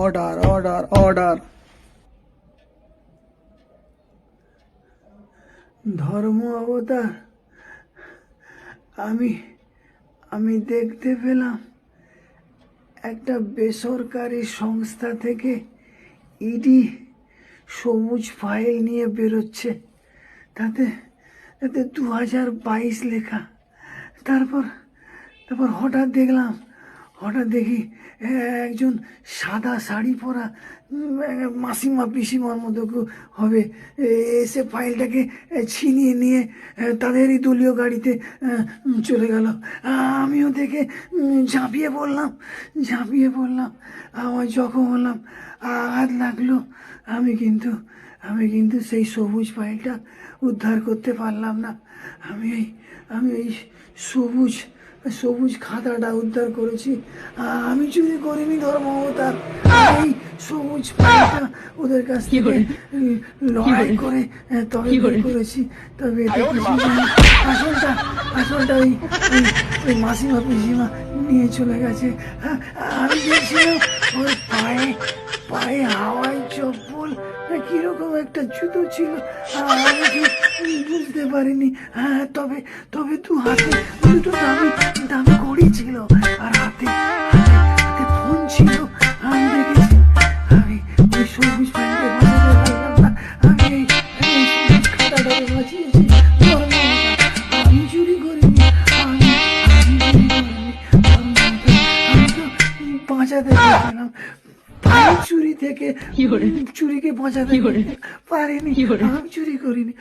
Order order order. ধর্ম অবতার, আমি আমি দেখতে পেলাম একটা বেসরকারি সংস্থা থেকে ইডি সবুজ ফাইল নিয়ে বেরোচ্ছে। তাতে তাতে 2022 লেখা। তারপর তারপর হঠাৎ দেখি একজন সাদা শাড়ি পরা মাসিমা পিসিমার মতো হবে এসে ফাইলটাকে ছিনিয়ে নিয়ে তাদেরই দলীয় গাড়িতে চলে গেল। আমিও দেখে ঝাঁপিয়ে পড়লাম। আমার জখম হলাম, আঘাত লাগলো। আমি কিন্তু সেই সবুজ ফাইলটা উদ্ধার করতে পারলাম না। আমি এই সবুজ খাতাটা উদ্ধার করেছি। আমি চুরি করিনি ধর্ম অবতার। এই সবুজ ফাইলটা ওদের কাছ থেকে লড়াই করে তবে বের করেছি। তবে আসলটা ওই মাসিমা পিসিমা নিয়ে চলে গেছে। আমি দেখছিলাম ওর পায়ে হাওয়াই চপ্পল কিরকম একটা জুতো ছিল, আমি বুঝতে পারিনি। তবে দু হাতে দুটো দামি ঘড়ি ছিল, আর হাতে ফোন ছিল। আমি দেখেছি। আমি ওই সবুজ প্যান্টে বাঁচাতে পারলাম না। আমি এই সবুজ খাতাটাকে বাঁচিয়েছি। আমি চুরি করিনি। আমি তো বাঁচাতে পারলাম। চুরিকে বাঁচাতে পারিনি। আমি চুরি করিনি।